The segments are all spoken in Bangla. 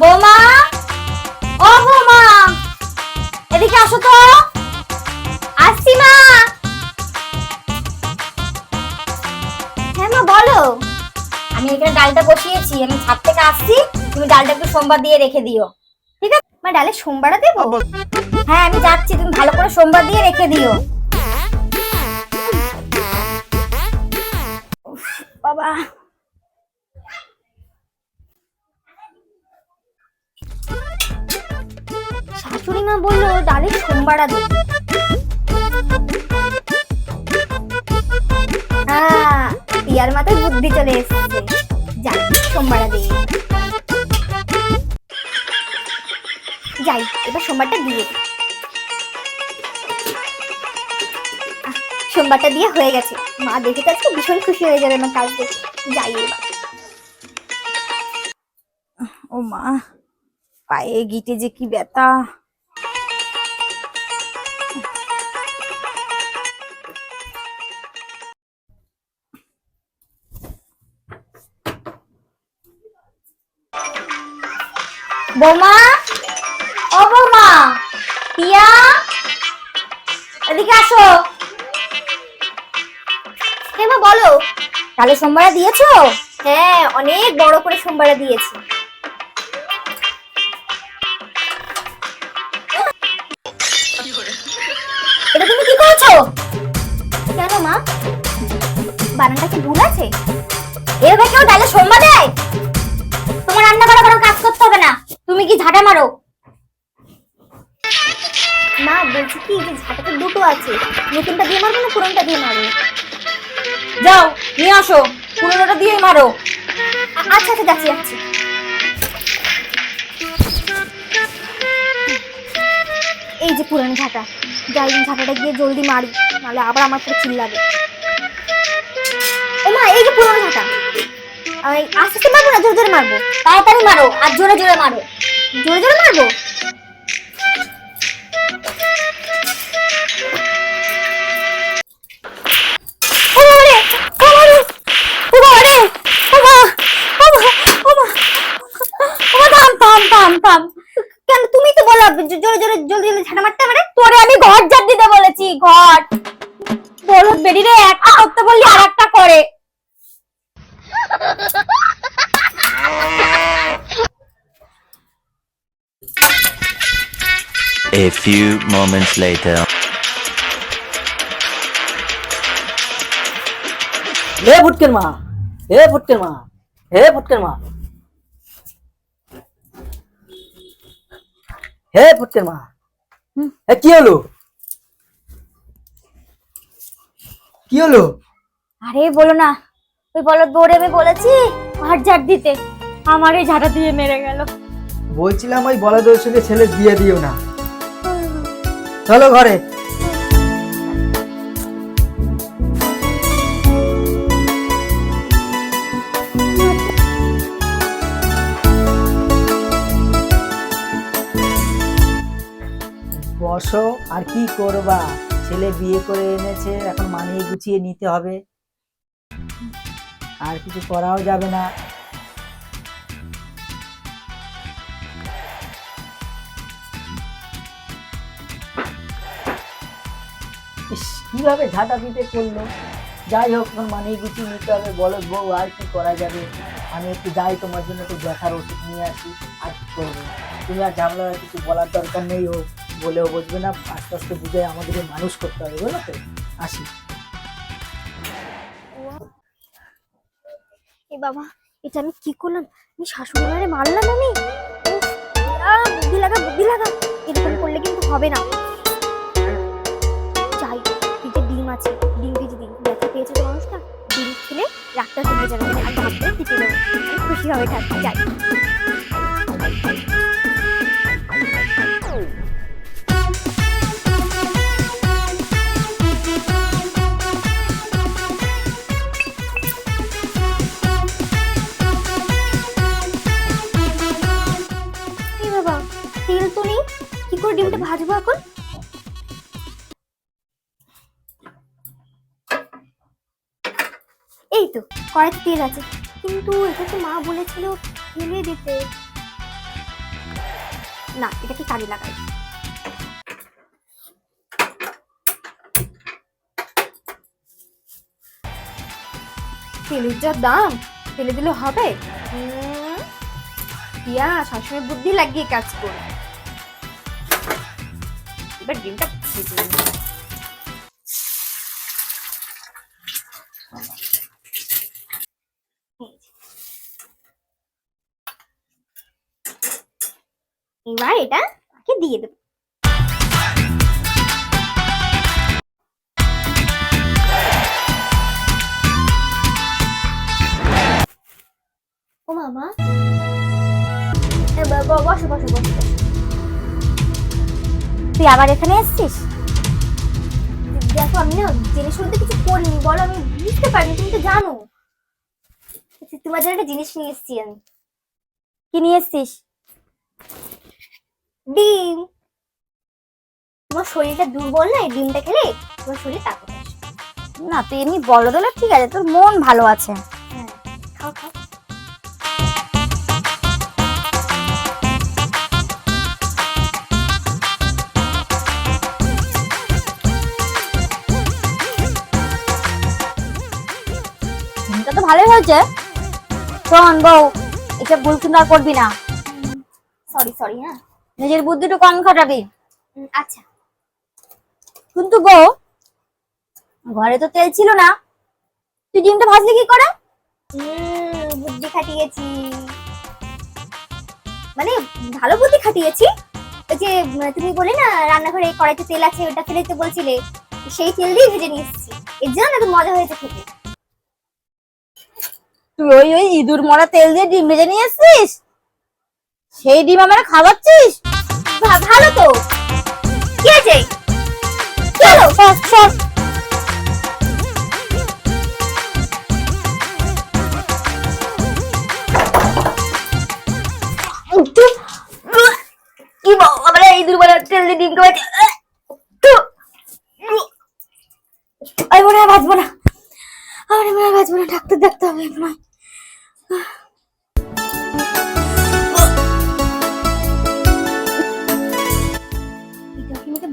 বৌমা, ও বৌমা, এদিকে আসো তো। আসছি মা। হ্যাঁ মা বলো। আমি এখানে ডালটা বসিয়েছি, আমি ছাদ থেকে আসছি, তুমি ডালটা একটু সোমবার দিয়ে রেখে দিও। ঠিক আছে মা, ডালে সোমবারটা দেবো? হ্যাঁ আমি যাচ্ছি, তুমি ভালো করে সোমবার দিয়ে রেখে দিও। বাবা, শাশুড়ি মা বললো ডালে সোমবারটা দেবো। পিয়ার মাথায় বুদ্ধি চলে এসেছে। যাই সোমবারটা দিয়ে যাই, এবার সোমবারটা দিয়ে দিই। সোমবারটা দিয়ে হয়ে গেছে, মা দেখে তো আজকে ভীষণ খুশি হয়ে যাবে আমার কাজ দেখে। যাই এবার। ও মা, পায়ে গিটে যে কি ব্যথা। বৌমা, ও বৌমা, পিয়া, এদিকে আসো। হ্যাঁ মা বলো। তাহলে সোমবার দিয়েছো? হ্যাঁ অনেক বড় করে সোমবার দিয়েছি। এটা তুমি কি করেছো? কেন মা, বানানটা কি ভুল আছে? এভাবে কেউ ডালে সোমবার দেয়? তোমার রান্না করা কোনো কাজ করতে হবে না, তুমি কি ঝাঁটা মারো? মা বলছি কি যে ঝাঁটা তো দুটো আছে, নতুনটা দিয়ে মারবো না পুরোনটা দিয়ে মারবো? যাও নিয়ে আসো, পুরোনোটা দিয়ে মারো। আচ্ছা আচ্ছা যাচ্ছি যাচ্ছি। এই যে পুরনো ঝাঁটা, যাই ঝাঁটাটা গিয়ে জলদি মারি, নাহলে আবার আমার সাথে চিল্লাবে। ও মা, এই যে পুরনো ঝাঁটা, আস্তে আস্তে মারবো না জোরে জোরে মারবো? তাড়াতাড়ি মারো আর জোরে জোরে মারো। জোরে জোরে মারবো? কেন তুমি তো বলো জোরে জোরে জলদি জলদি ঝাঁটা মারতে আমারে? তোরে আমি ঘর ঝাড় দিতে বলেছি, ঘর। বলদ বেরি রে, একটা করতে বললি আর একটা করে। A few moments later. হে ফুটকের মা, হে ফুটকের মা, হে ফুটকের মা, হে ফুটকের মা। কি হলো, কি হলো? আরে বলো না, ওই বলদ বউরে আমি বলেছি ঘর ঝাড় দিতে, আমার এই ঝাঁটা দিয়ে মেরে গেল। বলছিলাম ওই বলদের সঙ্গে ছেলের বিয়ে দিও না। চলো ঘরে। বসো, আর কি করবা, ছেলে বিয়ে করে এনেছে, এখন মানিয়ে গুছিয়ে নিতে হবে, আর কিছু করাও যাবে না। কিভাবে ঝাঁটা দিতে করলো, যাই হোক এখন মানিয়ে গুছিয়ে নিতে হবে। বলো বউ, আর কি করা যাবে, আমি একটু যাই তোমার জন্য একটু দেখার ওষুধ নিয়ে আসি, আর কি করবো। তুমি আর ঝামেলা কিছু বলার দরকার নেই, ও বলেও বুঝবে না, আস্তে আস্তে বুঝে আমাদেরকে মানুষ করতে হবে, বলো তো। আসি। এ বাবা, এটা আমি কি করলাম? আমি শাশুড়ি মারে মারলাম আমি। বুদ্ধি লাগা বুদ্ধি লাগা, এরকম করলে কিন্তু হবে না। যাই, ফ্রিজে ডিম আছে, ডিম ভেজে দিই, ব্যথা পেয়েছে তো মানুষটা, ডিম খেলে রাগটা কমে যাবে, আর ভাবতে টিপে দেবো, খুশি হবে থাকতে। যাই। বাবা, তেল তো নেই, কি করে ডিমটা ভাজবো এখন? এই তো কড়াইতে তেল আছে, কিন্তু এটা তো মা বলেছিল ফেলে দিতে। না, এটা কি কাজে লাগাই? তেলের যা দাম, তেলে দিলে হবে? টিয়া সবসময় বুদ্ধি লাগিয়ে কাজ কর। এবার ডিমটা ভেজে নিই। এবার এটা তাকে দিয়ে দেবো। ও মামা, বসো বসো বসো। তুই আবার এখানে এসেছিস? দেখো আমি না জেনে শুনতে কিছু করিনি, বলো, আমি বুঝতে পারিনি, তুমি তো জানো। তোমার জন্য একটা জিনিস নিয়ে এসেছি আমি। কি নিয়ে এসেছিস? ডিম। তোমার শরীরটা দুর্বল না, এই ডিমটা খেলে তোমার শরীর তাকত আসবে। না, তুই এমনি বলো দলে ঠিক আছে, তোর মন ভালো আছে। হ্যাঁ, খাও খাও। ডিমটা তো ভালোই হয়েছে। শোন বউ, এটা ভুল কিন্তু আর করবি না। Sorry sorry. হ্যাঁ, নিজের বুদ্ধিটা কম খাটাবি। আচ্ছা। কিন্তু বউ, ঘরে তো তেল ছিল না, তুই ডিমটা ভাজলি কি করে? বুদ্ধি খাটিয়েছি, মানে ভালো বুদ্ধি খাটিয়েছি। ওই যে তুমি বলে না রান্নাঘরে কড়াইতে তেল আছে, ওটা ফেলে দিতে বলছিলে, সেই তেল দিয়ে ভেজে নিয়ে এসেছি। এর জন্য এত মজা হয়েছে খেতে। তুই ওই ওই ইঁদুর মরা তেল দিয়ে ডিম ভেজে নিয়ে এসেছিস, সেই ডিম আমরা খাওয়াচ্ছিস? ভালো তো, কি আছে? চলো সব। কি আমরা ইঁদুর মরা তেল দিয়ে ডিম খাওয়াচ্ছি? আমি মনে হয় বাঁচবো না, আমার মনে হয় বাঁচবো না, ডাক্তার ডাকতে হবে মনে হয়।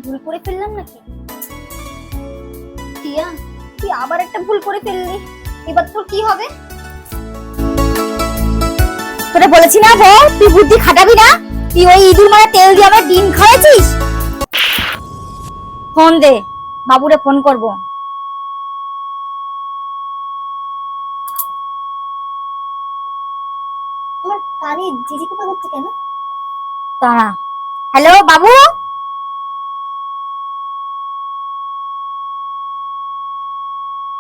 ভুল করে ফেললাম নাকি? টিয়া, তুই আবার একটা ভুল করে ফেললি, এবার তোর কি হবে? তোরা বলেছি না বল, তুই বুদ্ধি খাটাবি না, তুই ওই ইঁদুর মারা তেল দিয়ে আমার ডিম খাওয়াছিস। ফোন দে, বাবুরে ফোন করব। আমার কানে জিজি পোকা হচ্ছে কেন? দাঁড়া। হ্যালো বাবু।